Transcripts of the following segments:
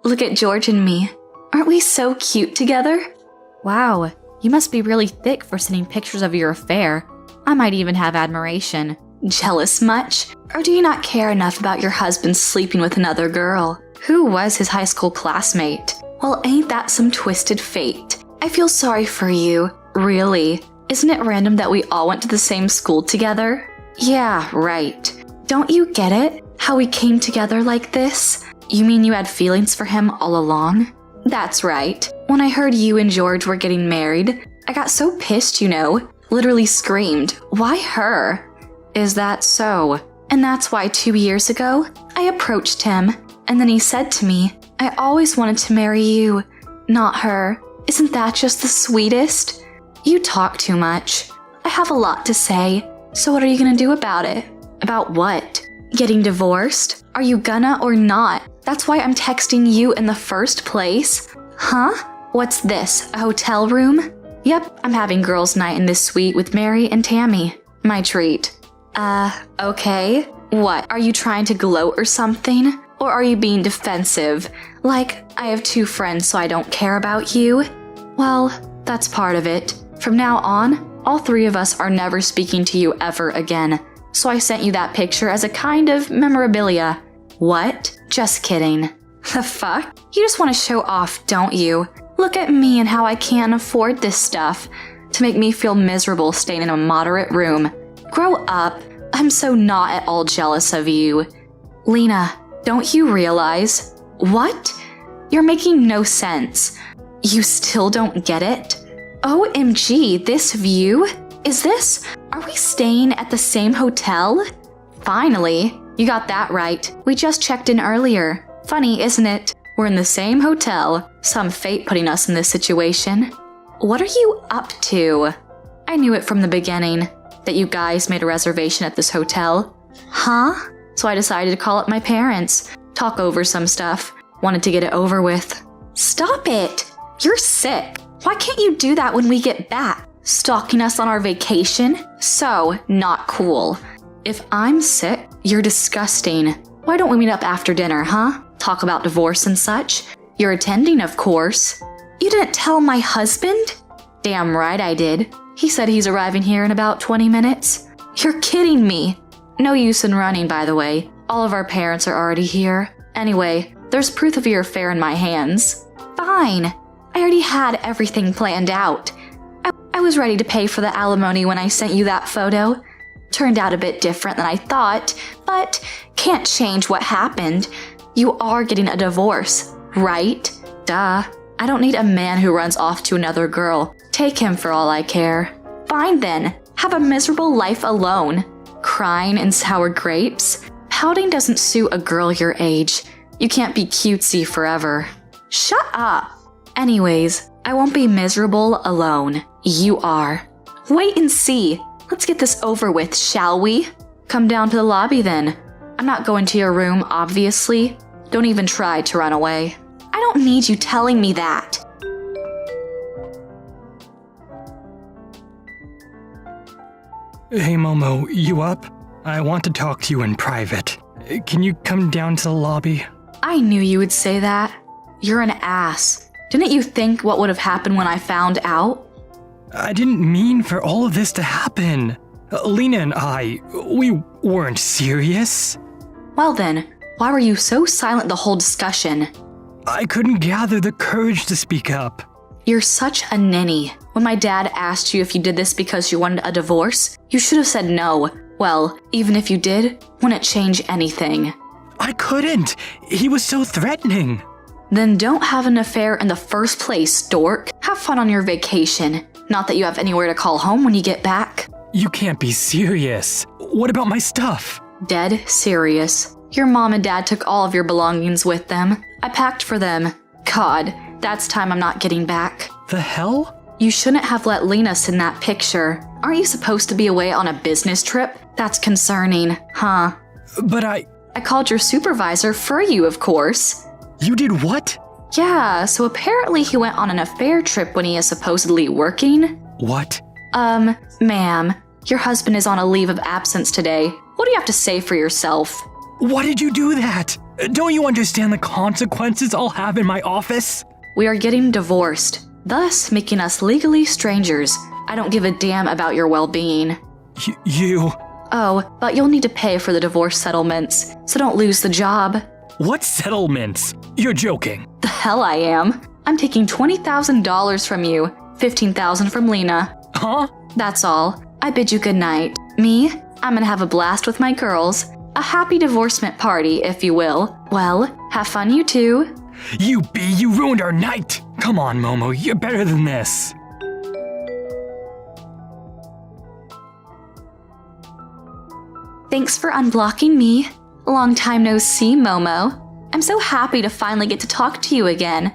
Look at George and me. Aren't we so cute together? Wow, you must be really thick for sending pictures of your affair. I might even have admiration. Jealous much? Or do you not care enough about your husband sleeping with another girl? Who was his high school classmate? Well, ain't that some twisted fate? I feel sorry for you. Really. Isn't it random that we all went to the same school together? Yeah, right. Don't you get it? How we came together like this? You mean you had feelings for him all along? That's right. When I heard you and George were getting married, I got so pissed, you know. Literally screamed, why her? Is that so? And that's why 2 years ago, I approached him, and then he said to me, I always wanted to marry you, not her. Isn't that just the sweetest? You talk too much. I have a lot to say, so what are you gonna do about it? About what? Getting divorced? Are you gonna or not? That's why I'm texting you in the first place. Huh? What's this, a hotel room? Yep, I'm having girls' night in this suite with Mary and Tammy. My treat. Okay. What, are you trying to gloat or something? Or are you being defensive? Like, I have 2 friends so I don't care about you? Well, that's part of it. From now on, all 3 of us are never speaking to you ever again. So I sent you that picture as a kind of memorabilia. What? Just kidding. The fuck? You just want to show off, don't you? Look at me and how I can't afford this stuff. To make me feel miserable staying in a moderate room. Grow up. I'm so not at all jealous of you. Lena, don't you realize? What? You're making no sense. You still don't get it? OMG, this view? Are we staying at the same hotel? Finally, you got that right. We just checked in earlier. Funny, isn't it? We're in the same hotel. Some fate putting us in this situation. What are you up to? I knew it from the beginning, that you guys made a reservation at this hotel. Huh? So I decided to call up my parents, talk over some stuff. Wanted to get it over with. Stop it! You're sick. Why can't you do that when we get back? Stalking us on our vacation? So not cool. If I'm sick, you're disgusting. Why don't we meet up after dinner, huh? Talk about divorce and such. You're attending, of course. You didn't tell my husband? Damn right I did. He said he's arriving here in about 20 minutes. You're kidding me. No use in running, by the way. All of our parents are already here. Anyway, there's proof of your affair in my hands. Fine. I already had everything planned out. I was ready to pay for the alimony when I sent you that photo. Turned out a bit different than I thought, but can't change what happened. You are getting a divorce, right? Duh. I don't need a man who runs off to another girl. Take him for all I care. Fine then. Have a miserable life alone. Crying in sour grapes? Pouting doesn't suit a girl your age. You can't be cutesy forever. Shut up. Anyways, I won't be miserable alone. You are. Wait and see. Let's get this over with, shall we? Come down to the lobby then. I'm not going to your room, obviously. Don't even try to run away. I don't need you telling me that. Hey Momo, you up? I want to talk to you in private. Can you come down to the lobby? I knew you would say that. You're an ass. Didn't you think what would have happened when I found out? I didn't mean for all of this to happen. Lena and we weren't serious. Well then, why were you so silent the whole discussion? I couldn't gather the courage to speak up. You're such a ninny. When my dad asked you if you did this because you wanted a divorce, you should have said no. Well, even if you did, wouldn't change anything. I couldn't. He was so threatening. Then don't have an affair in the first place, dork. Have fun on your vacation. Not that you have anywhere to call home when you get back. You can't be serious. What about my stuff? Dead serious. Your mom and dad took all of your belongings with them. I packed for them. God, that's time I'm not getting back. The hell? You shouldn't have let Lena send that picture. Aren't you supposed to be away on a business trip? That's concerning, huh? But I called your supervisor for you, of course. You did what? Yeah, so apparently he went on an affair trip when he is supposedly working. What? Ma'am, your husband is on a leave of absence today. What do you have to say for yourself? Why did you do that? Don't you understand the consequences I'll have in my office? We are getting divorced, thus making us legally strangers. I don't give a damn about your well-being. You... Oh, but you'll need to pay for the divorce settlements, so don't lose the job. What settlements? You're joking. The hell I am. I'm taking $20,000 from you, $15,000 from Lena. Huh? That's all. I bid you good night. Me? I'm gonna have a blast with my girls. A happy divorcement party, if you will. Well, have fun you too. You ruined our night! Come on, Momo, you're better than this. Thanks for unblocking me. Long time no see, Momo. I'm so happy to finally get to talk to you again.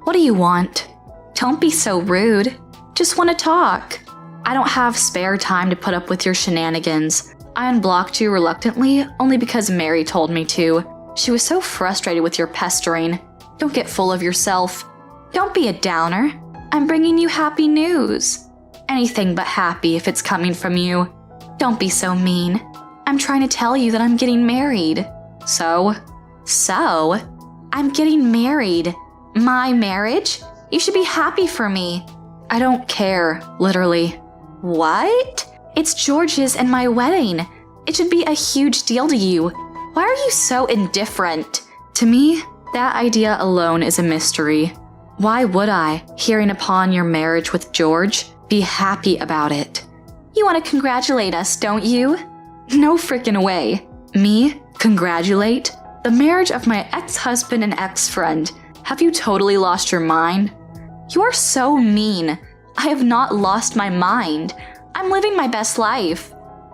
What do you want? Don't be so rude. Just want to talk. I don't have spare time to put up with your shenanigans. I unblocked you reluctantly only because Mary told me to. She was so frustrated with your pestering. Don't get full of yourself. Don't be a downer. I'm bringing you happy news. Anything but happy if it's coming from you. Don't be so mean. I'm trying to tell you that I'm getting married. So? So? I'm getting married. My marriage? You should be happy for me. I don't care, literally. What? It's George's and my wedding. It should be a huge deal to you. Why are you so indifferent? To me, that idea alone is a mystery. Why would I, hearing upon your marriage with George, be happy about it? You want to congratulate us, don't you? No frickin' way. Me? Congratulate? The marriage of my ex-husband and ex-friend. Have you totally lost your mind? You are so mean. I have not lost my mind. I'm living my best life.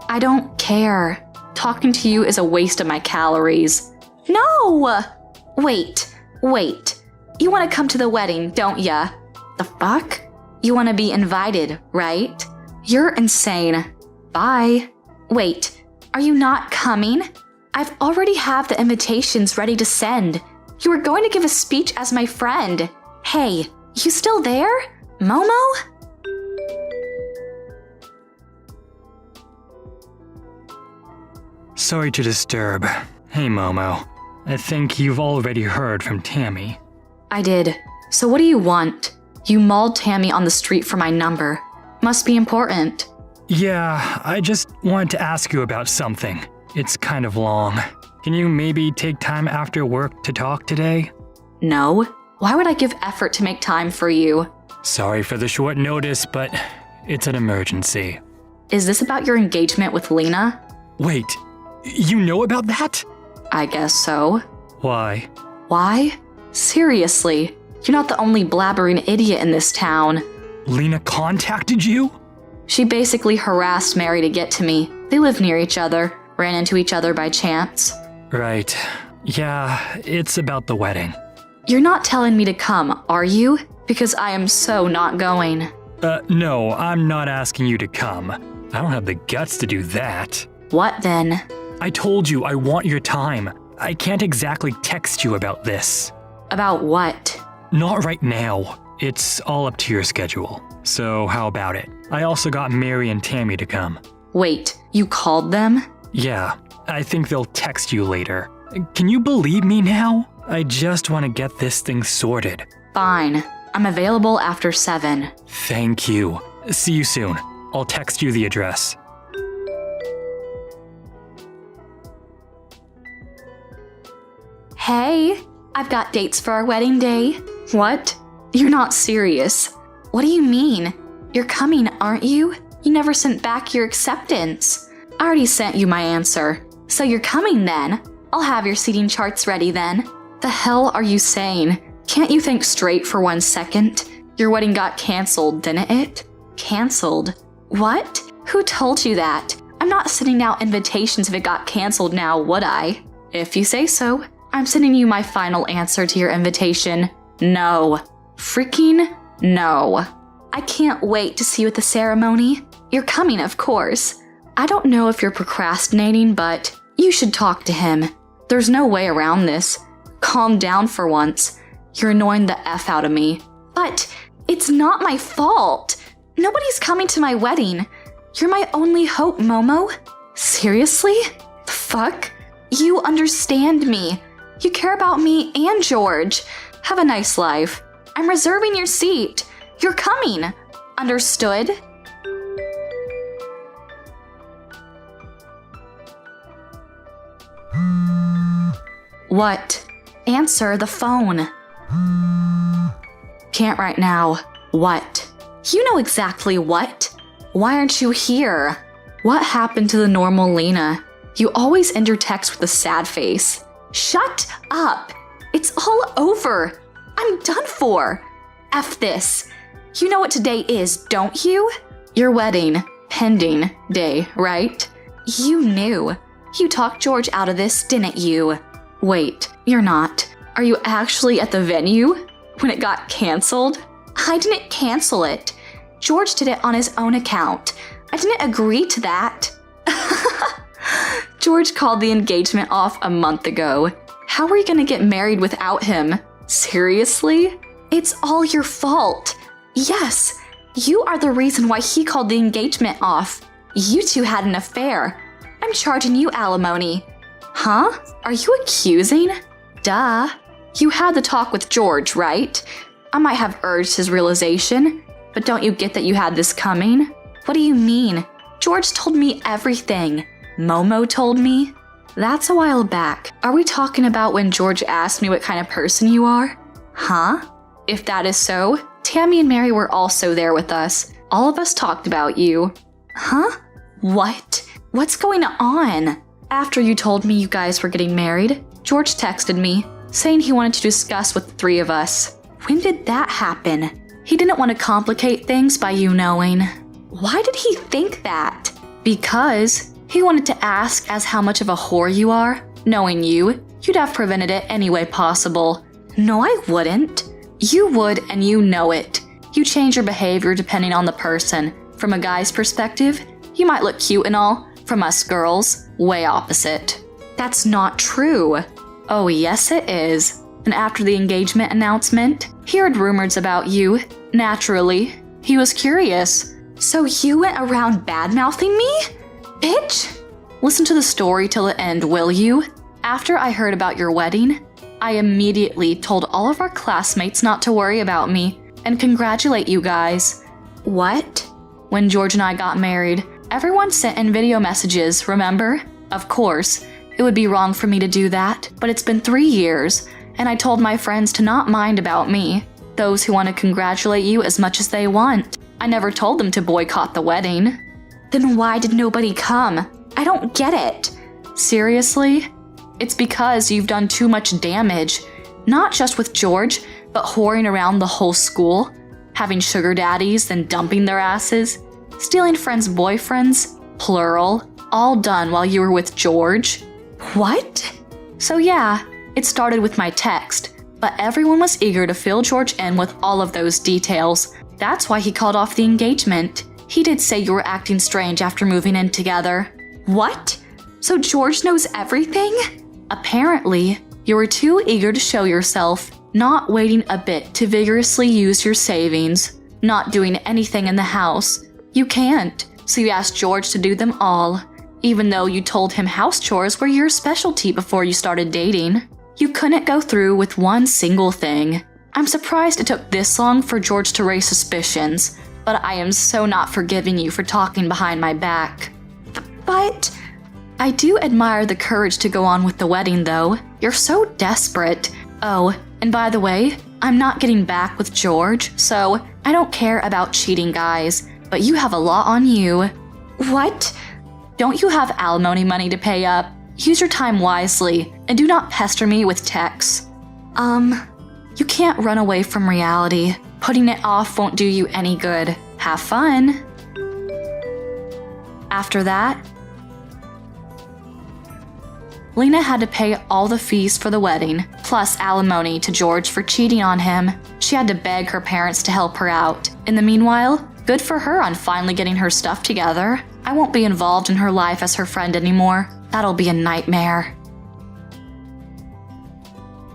I don't care. Talking to you is a waste of my calories. No! Wait. You want to come to the wedding, don't ya? The fuck? You want to be invited, right? You're insane. Bye. Wait, are you not coming? I've already have the invitations ready to send. You were going to give a speech as my friend. Hey, you still there? Momo? Sorry to disturb. Hey, Momo. I think you've already heard from Tammy. I did. So what do you want? You mauled Tammy on the street for my number. Must be important. Yeah, I just wanted to ask you about something. It's kind of long. Can you maybe take time after work to talk today? No. Why would I give effort to make time for you? Sorry for the short notice, but it's an emergency. Is this about your engagement with Lena? Wait, you know about that? I guess so. Why? Why? Seriously, you're not the only blabbering idiot in this town. Lena contacted you? She basically harassed Mary to get to me. They live near each other, ran into each other by chance. Right. Yeah, it's about the wedding. You're not telling me to come, are you? Because I am so not going. No, I'm not asking you to come. I don't have the guts to do that. What then? I told you I want your time. I can't exactly text you about this. About what? Not right now. It's all up to your schedule. So how about it? I also got Mary and Tammy to come. Wait, you called them? Yeah, I think they'll text you later. Can you believe me now? I just want to get this thing sorted. Fine. I'm available after 7. Thank you. See you soon. I'll text you the address. Hey, I've got dates for our wedding day. What? You're not serious. What do you mean? You're coming, aren't you? You never sent back your acceptance. I already sent you my answer. So you're coming then? I'll have your seating charts ready then. The hell are you saying? Can't you think straight for 1 second? Your wedding got canceled, didn't it? Canceled? What? Who told you that? I'm not sending out invitations if it got canceled now, would I? If you say so. I'm sending you my final answer to your invitation. No. Freaking no. I can't wait to see you at the ceremony. You're coming, of course. I don't know if you're procrastinating, but you should talk to him. There's no way around this. Calm down for once. You're annoying the F out of me. But it's not my fault. Nobody's coming to my wedding. You're my only hope, Momo. Seriously? The fuck? You understand me. You care about me and George. Have a nice life. I'm reserving your seat. You're coming. Understood? What? Answer the phone. Can't right now. What? You know exactly what. Why aren't you here? What happened to the normal Lena? You always end your text with a sad face. Shut up. It's all over. I'm done for. F this. You know what today is, don't you? Your wedding, pending day, right? You knew. You talked George out of this, didn't you? Wait, you're not. Are you actually at the venue when it got canceled? I didn't cancel it. George did it on his own account. I didn't agree to that. George called the engagement off a month ago. How are you gonna get married without him? Seriously? It's all your fault. Yes, you are the reason why he called the engagement off. You two had an affair. I'm charging you alimony. Huh? Are you accusing? Duh. You had the talk with George, right? I might have urged his realization, but don't you get that you had this coming? What do you mean? George told me everything. Momo told me. That's a while back. Are we talking about when George asked me what kind of person you are? Huh? If that is so, Tammy and Mary were also there with us. All of us talked about you. Huh? What? What's going on? After you told me you guys were getting married, George texted me, saying he wanted to discuss with the three of us. When did that happen? He didn't want to complicate things by you knowing. Why did he think that? Because he wanted to ask as how much of a whore you are. Knowing you, you'd have prevented it any way possible. No, I wouldn't. You would, and you know it. You change your behavior depending on the person. From a guy's perspective, you might look cute and all. From us girls, way opposite. That's not true. Oh, yes it is. And after the engagement announcement, he heard rumors about you. Naturally, he was curious. So you went around bad-mouthing me? Bitch! Listen to the story till the end, will you? After I heard about your wedding, I immediately told all of our classmates not to worry about me and congratulate you guys. What? When George and I got married, everyone sent in video messages, remember? Of course, it would be wrong for me to do that, but it's been 3 years, and I told my friends to not mind about me. Those who want to congratulate you as much as they want. I never told them to boycott the wedding. Then why did nobody come? I don't get it. Seriously? It's because you've done too much damage. Not just with George, but whoring around the whole school. Having sugar daddies, then dumping their asses. Stealing friends' boyfriends, plural, all done while you were with George. What? So yeah, it started with my text, but everyone was eager to fill George in with all of those details. That's why he called off the engagement. He did say you were acting strange after moving in together. What? So George knows everything? Apparently, you were too eager to show yourself, not waiting a bit to vigorously use your savings, not doing anything in the house. You can't, so you asked George to do them all, even though you told him house chores were your specialty before you started dating. You couldn't go through with one single thing. I'm surprised it took this long for George to raise suspicions, but I am so not forgiving you for talking behind my back. But I do admire the courage to go on with the wedding, though. You're so desperate. Oh, and by the way, I'm not getting back with George, so I don't care about cheating guys, but you have a lot on you. What? Don't you have alimony money to pay up? Use your time wisely, and do not pester me with texts. You can't run away from reality. Putting it off won't do you any good. Have fun. After that, Lena had to pay all the fees for the wedding, plus alimony to George for cheating on him. She had to beg her parents to help her out. In the meanwhile, good for her on finally getting her stuff together. I won't be involved in her life as her friend anymore. That'll be a nightmare.